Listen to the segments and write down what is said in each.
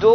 2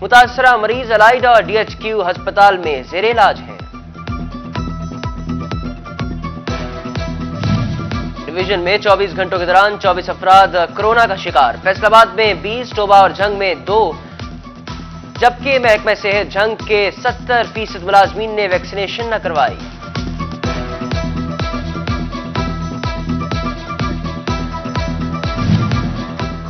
متاثرہ مریض الائیڈا اور DHQ ہسپتال میں زیر علاج ہے۔ ڈویژن میں 24 گھنٹوں کے دوران 24 افراد کورونا کا شکار، فیصل آباد میں 20، ٹوبہ اور جھنگ میں 2، جبکہ محکمہ صحت جھنگ کے 70% ملازمین نے ویکسینیشن نہ کروائی۔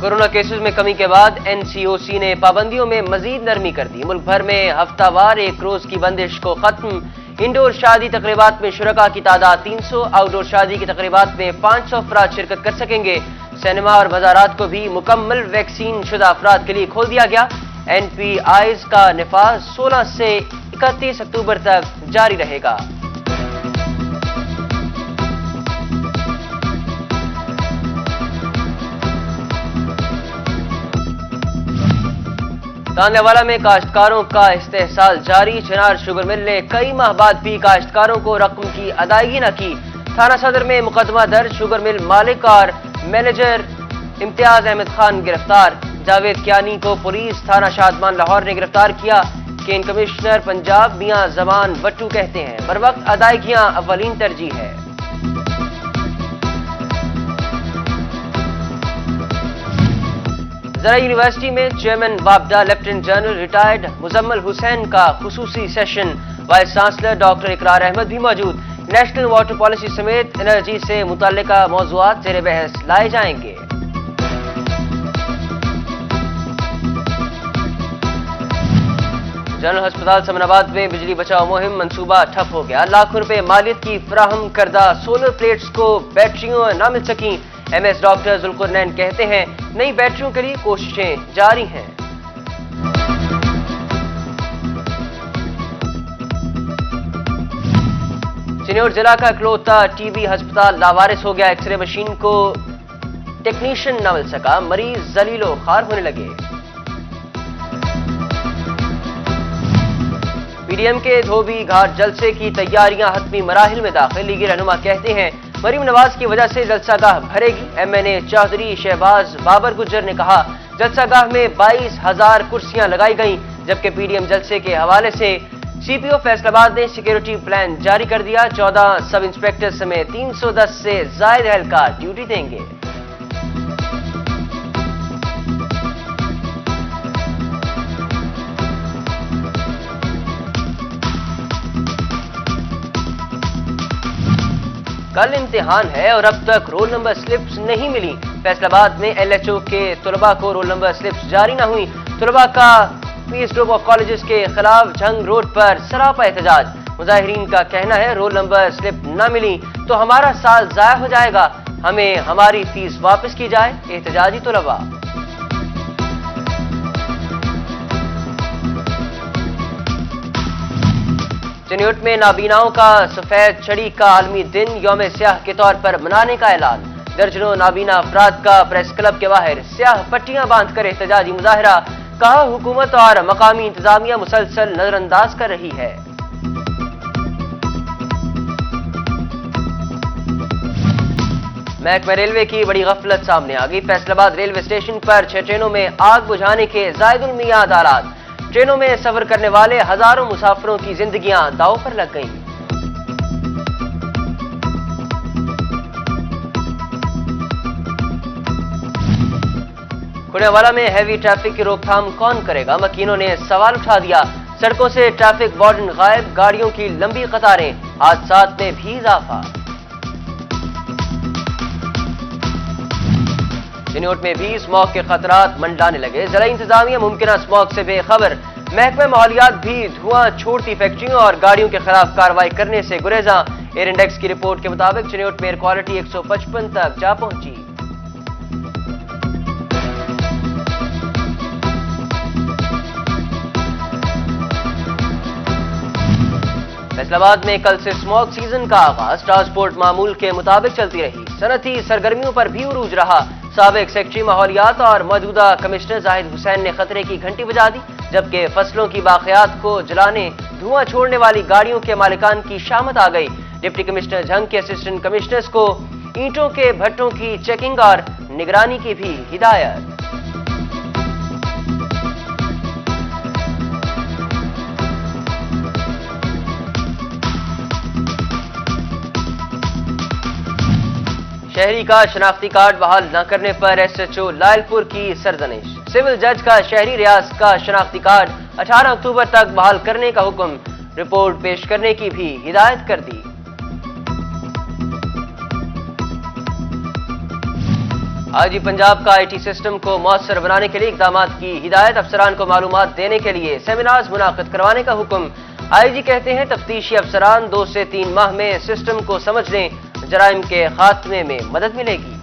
کورونا کیسز میں کمی کے بعد NCOC نے پابندیوں میں مزید نرمی کر دی، ملک بھر میں ہفتہ وار 1 روز کی بندش کو ختم، انڈور شادی تقریبات میں شرکاء کی تعداد 300، آؤٹ ڈور شادی کی تقریبات میں 500 افراد شرکت کر سکیں گے، سینما اور بازارات کو بھی مکمل ویکسین شدہ افراد کے لیے کھول دیا گیا، NPIs کا نفاذ 16 سے 31 اکتوبر تک جاری رہے گا۔ تانلے والا میں کاشتکاروں کا استحصال جاری، چنار شوگر مل نے کئی ماہ بعد بھی کاشتکاروں کو رقم کی ادائیگی نہ کی، تھانہ صدر میں مقدمہ درج، شوگر مل مالک اور مینیجر امتیاز احمد خان گرفتار، جاوید کیانی کو پولیس تھانہ شادمان لاہور نے گرفتار کیا، کین کمشنر پنجاب میاں زمان بٹو کہتے ہیں بر وقت ادائیگیاں اولین ترجیح ہے۔ زرعی یونیورسٹی میں چیئرمین وابڈا lieutenant general retired Muzammil Hussain کا خصوصی سیشن، وائس چانسلر ڈاکٹر اقرار احمد بھی موجود، نیشنل واٹر پالیسی سمیت انرجی سے متعلقہ موضوعات زیر بحث لائے جائیں گے۔ جنرل ہسپتال سمن آباد میں بجلی بچاؤ مہم منصوبہ ٹھپ ہو گیا، لاکھوں روپے مالیت کی فراہم کردہ سولر پلیٹس کو بیٹریوں نہ مل سکیں، MS ڈاکٹر ذوالقرنین کہتے ہیں نئی بیٹریوں کے لیے کوششیں جاری ہیں۔ چنیوٹ ضلع کا اکلوتا TB ہسپتال لاوارث ہو گیا، ایکس رے مشین کو ٹیکنیشین نہ مل سکا، مریض ذلیل و خوار ہونے لگے۔ PDM کے دھوبی گھاٹ جلسے کی تیاریاں حتمی مراحل میں داخل، لیگی رہنما کہتے ہیں مریم نواز کی وجہ سے جلسہ گاہ بھرے گی، MNA چودھری شہباز بابر گجر نے کہا جلسہ گاہ میں 22,000 کرسیاں لگائی گئیں، جبکہ PDM جلسے کے حوالے سے CPO فیصل آباد نے سیکیورٹی پلان جاری کر دیا، 14 سب انسپیکٹر سمیت 310 سے زائد اہلکار ڈیوٹی دیں گے۔ کل امتحان ہے اور اب تک رول نمبر سلپس نہیں ملی، فیصل آباد میں LHO کے طلباء کو رول نمبر سلپس جاری نہ ہوئی، طلباء کا پیس گروپ آف کالجز کے خلاف جھنگ روڈ پر سراپا احتجاج، مظاہرین کا کہنا ہے رول نمبر سلپ نہ ملی تو ہمارا سال ضائع ہو جائے گا، ہمیں ہماری فیس واپس کی جائے، احتجاجی طلباء۔ چنیوٹ میں نابیناؤں کا سفید چھڑی کا عالمی دن یوم سیاہ کے طور پر منانے کا اعلان، درجنوں نابینا افراد کا پریس کلب کے باہر سیاہ پٹیاں باندھ کر احتجاجی مظاہرہ، کہا حکومت اور مقامی انتظامیہ مسلسل نظر انداز کر رہی ہے۔ محکمہ ریلوے کی بڑی غفلت سامنے آ گئی، فیصل آباد ریلوے اسٹیشن پر 6 ٹرینوں میں آگ بجھانے کے زائد المیعاد آلات، ٹرینوں میں سفر کرنے والے ہزاروں مسافروں کی زندگیاں داؤ پر لگ گئیں۔ کھڑیوالا میں ہیوی ٹریفک کی روک تھام کون کرے گا، مکینوں نے سوال اٹھا دیا، سڑکوں سے ٹریفک وارڈن غائب، گاڑیوں کی لمبی قطاریں، حادثات میں بھی اضافہ۔ چنیوٹ میں بھی اسموگ کے خطرات منڈلانے لگے، ضلعی انتظامیہ ممکنہ اسموگ سے بے خبر، محکمہ ماحولیات بھی دھواں چھوڑتی فیکٹریوں اور گاڑیوں کے خلاف کارروائی کرنے سے گریزاں، ایئر انڈیکس کی رپورٹ کے مطابق چنیوٹ میں ایئر کوالٹی 155 تک جا پہنچی۔ فیصل آباد میں کل سے اسموگ سیزن کا آغاز، ٹرانسپورٹ معمول کے مطابق چلتی رہی، صنعتی سرگرمیوں پر بھی عروج رہا، سابق سیکٹری ماحولیات اور موجودہ کمشنر زاہد حسین نے خطرے کی گھنٹی بجا دی، جبکہ فصلوں کی باقیات کو جلانے دھواں چھوڑنے والی گاڑیوں کے مالکان کی شامت آ گئی، ڈپٹی کمشنر جھنگ کے اسسٹنٹ کمشنرز کو اینٹوں کے بھٹوں کی چیکنگ اور نگرانی کی بھی ہدایت۔ شہری کا شناختی کارڈ بحال نہ کرنے پر ایس ایچ او لائل پور کی سرزنش۔ سول جج کا شہری ریاض کا شناختی کارڈ 18 اکتوبر تک بحال کرنے کا حکم، رپورٹ پیش کرنے کی بھی ہدایت کر دی۔ آئی جی پنجاب کا آئی ٹی سسٹم کو مؤثر بنانے کے لیے اقدامات کی ہدایت، افسران کو معلومات دینے کے لیے سیمینارز منعقد کروانے کا حکم۔ آئی جی کہتے ہیں تفتیشی افسران 2 سے 3 ماہ میں سسٹم کو سمجھ لیں، جرائم کے خاتمے میں مدد ملے گی۔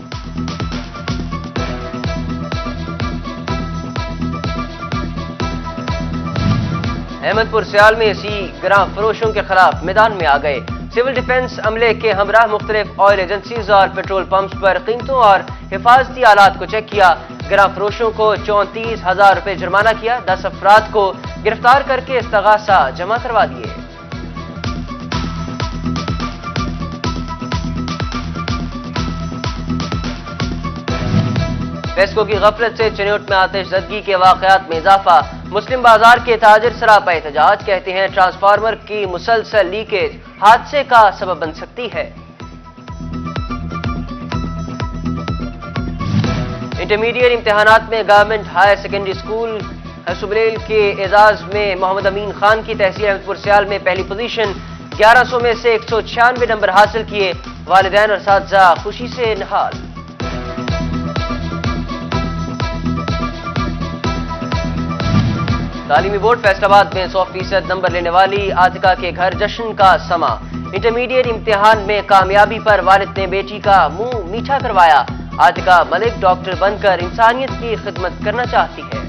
احمد پور سیال میں اسی گراں فروشوں کے خلاف میدان میں آ گئے۔ سول ڈیفنس عملے کے ہمراہ مختلف آئل ایجنسیز اور پیٹرول پمپس پر قیمتوں اور حفاظتی آلات کو چیک کیا۔ گراں فروشوں کو 34,000 روپے جرمانہ کیا، 10 افراد کو گرفتار کر کے استغاثہ جمع کروا دیے۔ پیسکو کی غفلت سے چنوٹ میں آتش زدگی کے واقعات میں اضافہ، مسلم بازار کے تاجر سراپا احتجاج، کہتے ہیں ٹرانسفارمر کی مسلسل لیکیج حادثے کا سبب بن سکتی ہے۔ انٹرمیڈیٹ امتحانات میں گورنمنٹ ہائر سیکنڈری اسکول حسبلیل کے اعزاز میں محمد امین خان کی تحصیل احمد پور سیال میں پہلی پوزیشن، 1100 میں سے 196 نمبر حاصل کیے، والدین اور اساتذہ خوشی سے نہال۔ تعلیمی بورڈ فیصل آباد میں 100% نمبر لینے والی عاطقہ کے گھر جشن کا سما، انٹرمیڈیٹ امتحان میں کامیابی پر والد نے بیٹی کا منہ میٹھا کروایا، عاطقہ ملک ڈاکٹر بن کر انسانیت کی خدمت کرنا چاہتی ہے۔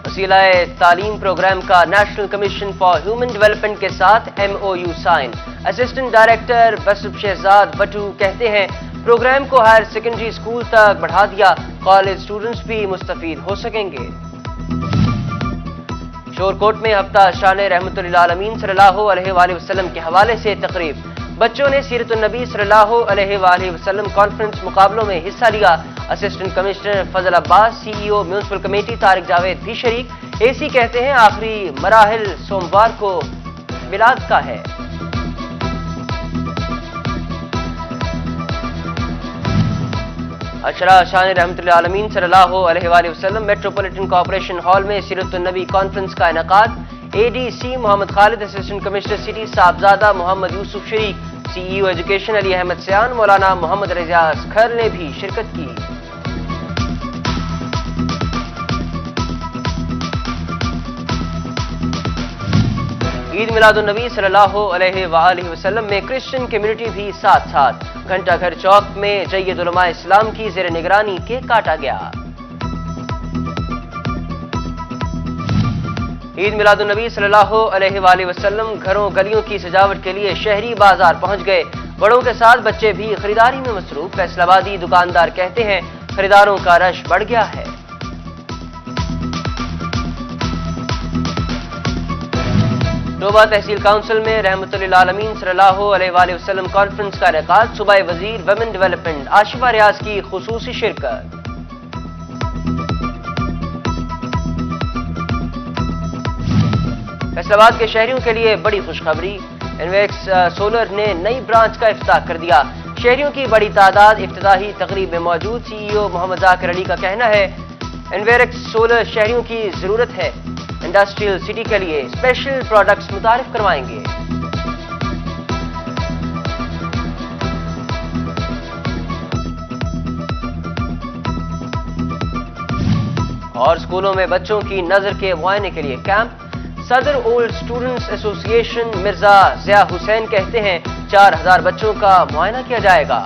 وسیلہ تعلیم پروگرام کا National Commission for Human Development کے ساتھ MOU سائن، اسسٹنٹ ڈائریکٹر بسب شہزاد بٹو کہتے ہیں پروگرام کو ہائر سیکنڈری اسکول تک بڑھا دیا، کالج اسٹوڈنٹس بھی مستفید ہو سکیں گے۔ شورکوٹ میں ہفتہ شان رحمت للعالمین صلی اللہ علیہ وآلہ وسلم کے حوالے سے تقریب، بچوں نے سیرت النبی صلی اللہ علیہ وآلہ وسلم کانفرنس مقابلوں میں حصہ لیا، اسسٹنٹ کمشنر فضل عباس، CEO municipal committee Tariq Javed بھی شریک۔ AC کہتے ہیں آخری مراحل سوموار کو میلاد کا ہے۔ اشرا شان رحمت للعالمین صلی اللہ علیہ وآلہ وسلم میٹروپولیٹن کارپوریشن ہال میں سیرت النبی کانفرنس کا انعقاد، ADC محمد خالد، اسسٹنٹ کمشنر سٹی صاحبزادہ محمد یوسف شریک، CEO ایجوکیشن علی احمد سیان، مولانا محمد رضا کھر نے بھی شرکت کی۔ عید میلاد النبی صلی اللہ علیہ وآلہ وسلم میں کرسچن کمیونٹی بھی ساتھ، گھنٹہ گھر چوک میں جید علماء اسلام کی زیر نگرانی کیک کاٹا گیا۔ عید میلاد النبی صلی اللہ علیہ وآلہ وسلم گھروں گلیوں کی سجاوٹ کے لیے شہری بازار پہنچ گئے، بڑوں کے ساتھ بچے بھی خریداری میں مصروف، فیصل آبادی دکاندار کہتے ہیں خریداروں کا رش بڑھ گیا ہے۔ ٹوبہ تحصیل کونسل میں رحمت للعالمین صلی اللہ علیہ وآلہ وسلم کانفرنس کا انعقاد، صوبہ وزیر ویمن ڈیولپمنٹ آشفہ ریاض کی خصوصی شرکت۔ فیصل آباد کے شہریوں کے لیے بڑی خوشخبری، انویکس سولر نے نئی برانچ کا افتتاح کر دیا، شہریوں کی بڑی تعداد افتتاحی تقریب میں موجود۔ CEO محمد ذاکر علی کا کہنا ہے انویکس سولر شہریوں کی ضرورت ہے، انڈسٹریل سٹی کے لیے اسپیشل پروڈکٹس متعارف کروائیں گے۔ اور اسکولوں میں بچوں کی نظر کے معائنے کے لیے کیمپ، صدر اولڈ اسٹوڈنٹس ایسوسی ایشن مرزا ضیاء حسین کہتے ہیں 4000 بچوں کا معائنہ کیا جائے گا۔